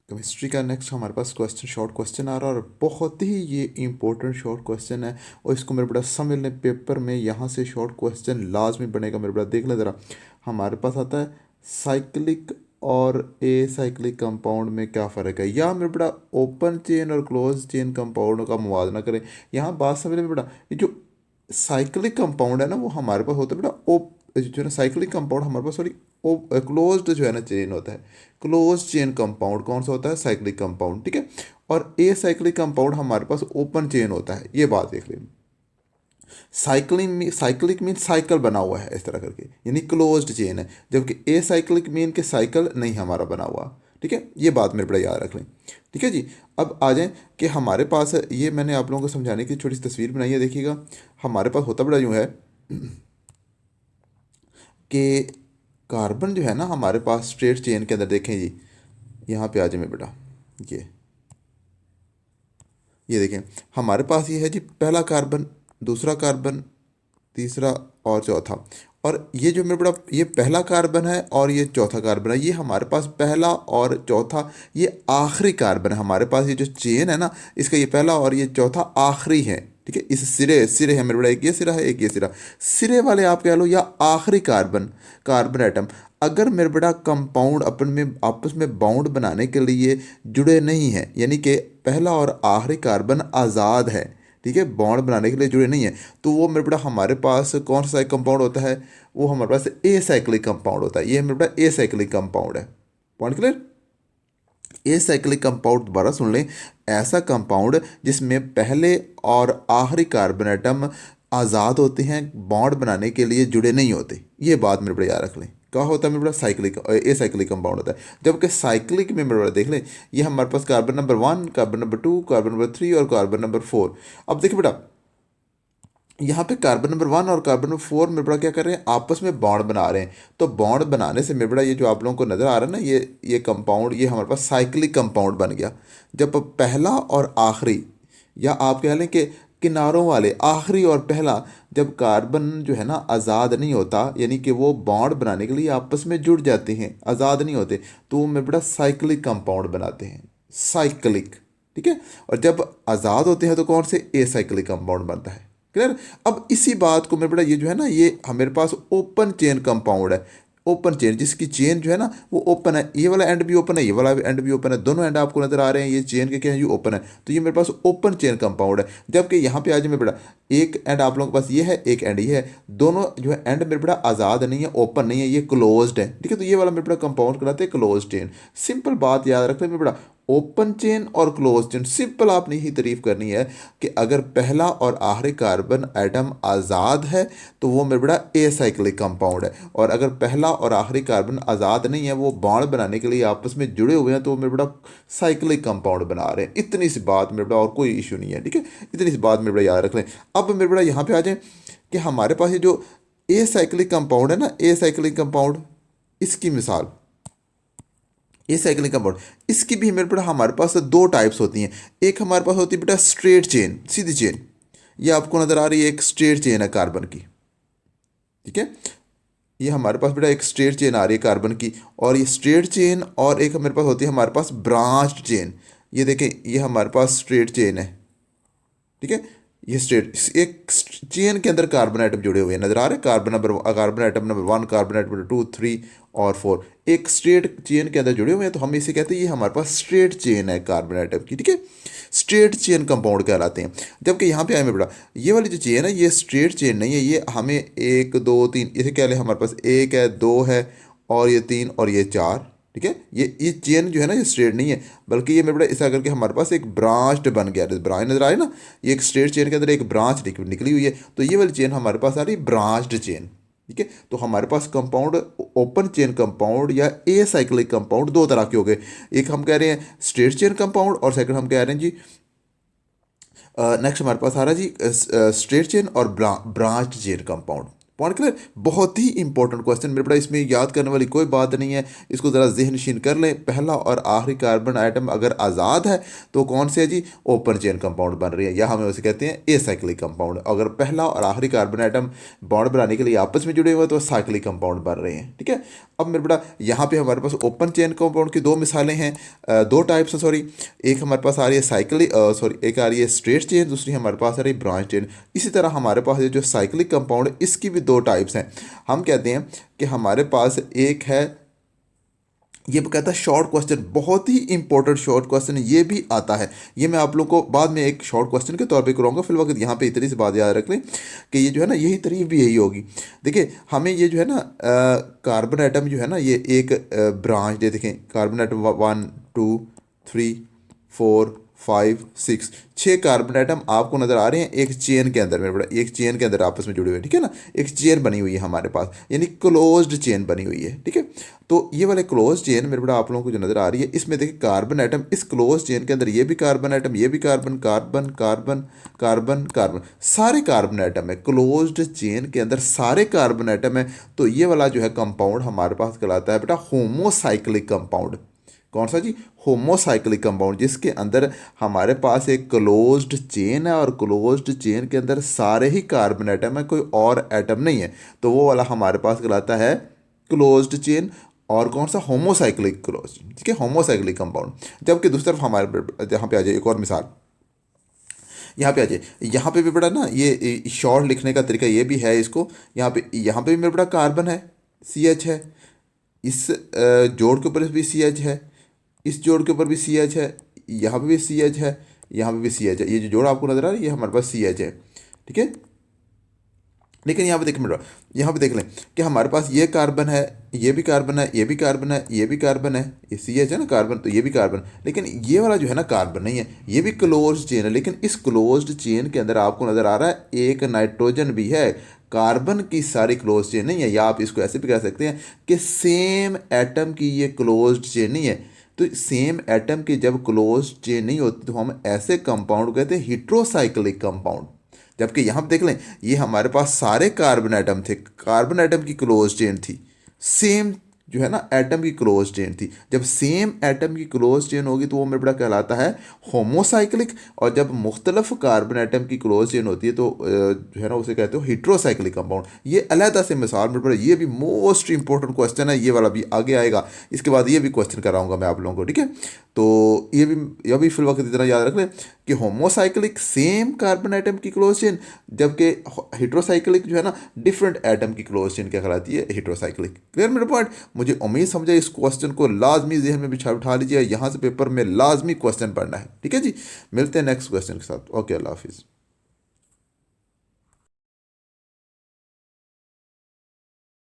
Chemistry का next हमारे पास question, short question आ रहा है और बहुत ही ये इंपॉर्टेंट शॉर्ट क्वेश्चन है। और इसको मेरे बड़ा समझ लें, पेपर में यहाँ से शॉर्ट क्वेश्चन लाजमी बनेगा। मेरे बड़ा देख लें ज़रा, हमारे पास आता है साइक्लिक और ए साइक्लिक कंपाउंड में क्या फ़र्क है, या मेरे बड़ा ओपन चेन और क्लोज चेन कंपाउंड का मुवाजना करें। यहाँ बात समझ लें मेरे बड़ा, ये जो साइक्लिक कंपाउंड है ना, वो हमारे पास होता है बेटा जो है ना, साइक्लिक कंपाउंड हमारे पास सॉरी क्लोज्ड जो है ना चेन होता है। क्लोज चेन कंपाउंड कौन सा होता है? साइक्लिक कंपाउंड, ठीक है। और ए साइक्लिक कंपाउंड हमारे पास ओपन चेन होता है। ये बात देख लें, साइक्लिक मीन साइकिल बना हुआ है इस तरह करके, यानी क्लोज्ड चेन है, जबकि ए साइक्लिक मीन के साइकिल नहीं हमारा बना हुआ, ठीक है। ये बात मेरे बड़ा याद रख लें, ठीक है जी। अब आ जाएं कि हमारे पास ये मैंने आप लोगों को समझाने की छोटी सी तस्वीर बनाई है, देखिएगा। हमारे पास होता बड़ा यूँ है कि कार्बन जो है ना हमारे पास स्ट्रेट चेन के अंदर, देखें जी, यहाँ पे आ जाए मेरे बेटा, ये देखें हमारे पास ये है जी, पहला कार्बन, दूसरा कार्बन, तीसरा और चौथा। और ये जो मेरे बड़ा ये पहला कार्बन है और ये चौथा कार्बन है, ये हमारे पास पहला और चौथा, ये आखिरी कार्बन है हमारे पास। ये जो चेन है ना, इसका ये पहला और ये चौथा आखिरी है, ठीक है। इस सिरे सिरे है मेरे बड़ा, एक ये सिरा है, एक ये सिरा, सिरे वाले आप कह लो या आखिरी कार्बन, कार्बन एटम अगर मेरे बड़ा कंपाउंड अपन में आपस में बॉन्ड बनाने के लिए जुड़े नहीं हैं, यानी कि पहला और आखिरी कार्बन आज़ाद है, ठीक है, बॉन्ड बनाने के लिए जुड़े नहीं है, तो वो मेरे बड़ा हमारे पास कौन सा कंपाउंड होता है? वो हमारे पास ए साइक्लिक कंपाउंड होता है। ये मेरे बड़ा ए साइक्लिक कंपाउंड है। Point clear? A cyclic compound दोबारा सुन लें, ऐसा कंपाउंड जिसमें पहले और आखिरी कार्बन एटम आज़ाद होते हैं, बॉन्ड बनाने के लिए जुड़े नहीं होते। ये बात मेरे बड़ा याद रख लें। क्या होता है मेरे बड़ा? साइक्लिक, ए साइक्लिक कंपाउंड होता है। जबकि साइक्लिक में मेरे बड़ा देख लें, ये हमारे पास carbon number 1, carbon number 2, carbon number 3 और कार्बन नंबर 4। अब देखिए बेटा, यहाँ पे कार्बन नंबर 1 और कार्बन नंबर 4 मेरे बड़ा क्या कर रहे हैं? आपस में बॉन्ड बना रहे हैं। तो बॉन्ड बनाने से मेरे बड़ा ये जो आप लोगों को नज़र आ रहा है ना, ये कंपाउंड, ये हमारे पास साइक्लिक कंपाउंड बन गया। जब पहला और आखिरी, या आप कह लें कि किनारों वाले आखिरी और पहला, जब कार्बन जो है ना आज़ाद नहीं होता, यानी कि वो बॉन्ड बनाने के लिए आपस में जुड़ जाते हैं, आज़ाद नहीं होते, तो वो मेरे बड़ा साइक्लिक कंपाउंड बनाते हैं, साइक्लिक, ठीक है। और जब आज़ाद होते हैं तो कौन से? ए साइक्लिक कंपाउंड बनता है। क्लियर? अब इसी बात को मेरे बेटा, ये जो है ना, ये हमारे पास ओपन चेन कंपाउंड है। ओपन चेन, जिसकी चेन जो है ना वो ओपन है, ये वाला एंड भी ओपन है, ये वाला एंड भी ओपन है, दोनों एंड आपको नजर आ रहे हैं, ये चेन के क्या है? ये ओपन है। तो ये मेरे पास ओपन चेन कंपाउंड है। जबकि यहाँ पे आज मेरे बेटा एक एंड आप लोगों के पास ये है, एक एंड ये है, दोनों जो है एंड मेरे बेटा आज़ाद नहीं है, ओपन नहीं है, ये क्लोज्ड है, ठीक है। तो ये वाला मेरे बेटा कंपाउंड कहलाते हैं क्लोज चेन। सिंपल बात याद रखते हैं मेरे बेटा, ओपन चेन और क्लोज चेन, सिंपल आपने ही तारीफ करनी है कि अगर पहला और आखिरी कार्बन एटम आज़ाद है तो वो मेरे बड़ा ए साइक्लिक कंपाउंड है, और अगर पहला और आखिरी कार्बन आज़ाद नहीं है, वो बॉन्ड बनाने के लिए आपस में जुड़े हुए हैं, तो वो मेरे बड़ा साइक्लिक कंपाउंड बना रहे हैं। इतनी सी बात मेरे बड़ा, और कोई इशू नहीं है, ठीक है। इतनी सी बात मेरे बड़ा याद रख लें। अब मेरे बड़ा यहाँ पे आ जाए कि हमारे पास ये जो ए साइक्लिक कंपाउंड है ना, ए साइक्लिक कंपाउंड, इसकी मिसाल, ये साइक्लिक कंपाउंड, इसकी भी मेरे बेटा हमारे पास दो टाइप्स होती हैं। एक हमारे पास होती है बेटा स्ट्रेट चेन, सीधी चेन, ये आपको नज़र आ रही है, एक स्ट्रेट चेन है कार्बन की, ठीक है। ये हमारे पास बेटा एक स्ट्रेट चेन आ रही है कार्बन की, और ये स्ट्रेट चेन, और एक मेरे पास होती है हमारे पास ब्रांच्ड चेन। ये देखें, ये हमारे पास स्ट्रेट चेन है, ठीक है। ये स्ट्रेट, एक चेन के अंदर कार्बन आइटम जुड़े हुए हैं, नजर आ रहे हैं, carbon atom number 1, carbon atom number 2, 3 और 4, एक स्ट्रेट चेन के अंदर जुड़े हुए हैं। तो हम इसे कहते हैं ये हमारे पास स्ट्रेट चेन है कार्बन आइटम की, ठीक है। स्ट्रेट चेन कंपाउंड कहलाते हैं। जबकि यहाँ पे आए में बड़ा, ये वाली जो चेन है ये स्ट्रेट चेन नहीं है, ये हमें 1 2 3 इसे कह लें, हमारे पास 1 है, 2 है, और ये 3 और ये 4, ठीक है। ये चेन जो है ना, ये स्ट्रेट नहीं है, बल्कि ये मेरे बड़ा ऐसा करके हमारे पास एक ब्रांच बन गया, ब्रांच नजर आए ना, ये एक स्ट्रेट चेन के अंदर एक ब्रांच निकली हुई है। तो ये वाली चेन हमारे पास आ रही ब्रांच्ड चेन, ठीक है। तो हमारे पास कंपाउंड, ओपन चेन कंपाउंड या ए साइक्लिक कंपाउंड दो तरह के हो गए। एक हम कह रहे हैं स्ट्रेट चेन कंपाउंड, और सेकंड हम कह रहे हैं जी, नेक्स्ट हमारे पास आ रहा है जी स्ट्रेट चेन और branched chain compound. Point clear. बहुत ही इंपॉर्टेंट क्वेश्चन मेरे बड़ा, इसमें याद करने वाली कोई बात नहीं है, इसको ज़रा जहन नशीन कर लें। पहला और आखिरी कार्बन आइटम अगर आज़ाद है तो कौन से है जी, ओपन चेन कंपाउंड बन रही है, या हमें उसे कहते हैं एसाइक्लिक कंपाउंड। अगर पहला और आखिरी कार्बन आइटम बॉन्ड बनाने के लिए आपस में जुड़े हुए तो साइक्लिक कंपाउंड बन रहे हैं, ठीक है। अब मेरे बड़ा यहाँ पे हमारे पास ओपन चेन कंपाउंड की दो मिसालें हैं, दो टाइप्स हैं सॉरी। एक हमारे पास आ रही है साइक्लिक सॉरी एक आ रही है स्ट्रेट चेन, दूसरी हमारे पास आ रही है ब्रांच चेन। इसी तरह हमारे पास ये जो साइक्लिक कंपाउंड है इसकी भी दो टाइप्स हैं। हम कहते हैं कि हमारे पास एक है, ये कहता है शॉर्ट क्वेश्चन, बहुत ही इंपॉर्टेंट शॉर्ट क्वेश्चन ये भी आता है। ये मैं आप लोगों को बाद में एक शॉर्ट क्वेश्चन के तौर पे कराऊंगा, फिर वक्त यहाँ पे इतनी सी बात याद रख लें कि ये जो है ना यही तारीफ भी यही होगी। देखिए हमें ये जो है ना कार्बन आइटम जो है ना ये एक ब्रांच दे, देखें कार्बन आइटम 1 2 3 4 5 6 छः कार्बन आइटम आपको नज़र आ रहे हैं एक चेन के अंदर, मेरे बड़ा एक चेन के अंदर आपस में जुड़े हुए, ठीक है ना। एक चेन बनी हुई है हमारे पास, यानी क्लोज्ड चेन बनी हुई है, ठीक है। तो ये वाले क्लोज चेन मेरे बड़ा आप लोगों को जो नज़र आ रही है, इसमें देखिए कार्बन आइटम इस क्लोज चेन के अंदर, ये भी कार्बन आइटम, ये भी carbon carbon carbon carbon carbon, सारे कार्बन आइटम है क्लोज्ड चेन के अंदर, सारे कार्बन आइटम है। तो ये वाला जो है कंपाउंड हमारे पास कहलाता है बेटा होमोसाइक्लिक कंपाउंड। कौन सा जी, होमोसाइक्लिक कंपाउंड, जिसके अंदर हमारे पास एक क्लोज्ड चेन है और क्लोज्ड चेन के अंदर सारे ही कार्बन आइटम है, कोई और एटम नहीं है। तो वो वाला हमारे पास कहलाता है क्लोज्ड चेन, और कौन सा, होमोसाइक्लिक क्लोज, ठीक है, होमोसाइक्लिक कंपाउंड। जबकि दूसरी तरफ हमारे यहाँ पे आ जाए एक और मिसाल, यहाँ पे आ जाए, यहाँ पे भी बड़ा ना ये शॉर्ट लिखने का तरीका ये भी है इसको, यहाँ पे भी मेरे बड़ा कार्बन है, CH है, इस जोड़ के ऊपर भी CH है, इस जोड़ के ऊपर भी CH है, यहाँ पे भी CH है, यहाँ पे भी CH है। ये जो जोड़ आपको नजर आ रहा है ये हमारे पास CH है, ठीक है। लेकिन यहाँ पे देख मेरा, यहाँ पे देख लें कि हमारे पास ये कार्बन है, ये भी कार्बन है, ये भी कार्बन है, ये भी कार्बन है, ये CH है ना कार्बन, तो ये भी कार्बन, लेकिन ये वाला जो है ना कार्बन नहीं है, ये भी क्लोज्ड चेन है। लेकिन इस क्लोज्ड चेन के अंदर आपको नज़र आ रहा है एक नाइट्रोजन भी है, कार्बन की सारी क्लोज चेन नहीं है। या आप इसको ऐसे भी कह सकते हैं कि सेम एटम की ये क्लोज्ड चेन नहीं है। तो सेम एटम की जब क्लोज चेन नहीं होती तो हम ऐसे कंपाउंड कहते हैं हेट्रोसाइक्लिक कंपाउंड। जबकि यहाँ पे देख लें ये हमारे पास सारे कार्बन आइटम थे, कार्बन आइटम की क्लोज चेन थी, सेम जो है ना एटम की क्लोज चेन थी। जब सेम एटम की क्लोज चेन होगी तो वो मेरे बड़ा कहलाता है होमोसाइक्लिक, और जब मुख्तलिफ कार्बन आइटम की क्लोज चेन होती है तो जो है ना उसे कहते हो हेट्रोसाइक्लिक कंपाउंड। ये अलहदा से मिसाल मेरे बड़ा, ये भी मोस्ट इंपॉर्टेंट क्वेश्चन है, ये वाला भी आगे आएगा, इसके बाद ये भी क्वेश्चन कराऊंगा मैं आप लोगों को, ठीक है। तो ये भी फिल वक्त इतना याद रख लें कि होमोसाइक्लिक सेम कार्बन आइटम की क्लोज चेन, जबकि हेट्रोसाइक्लिक जो है ना डिफरेंट एटम की क्लोज चेन क्या कहलाती है, हेट्रोसाइक्लिक। क्लियर मेरे पॉइंट। मुझे उम्मीद समझे इस क्वेश्चन को लाजमी जहन में बिठा लीजिए, यहाँ से पेपर में लाजमी क्वेश्चन पढ़ना है, ठीक है जी। मिलते हैं नेक्स्ट क्वेश्चन के साथ। ओके, अल्लाह हाफिज़।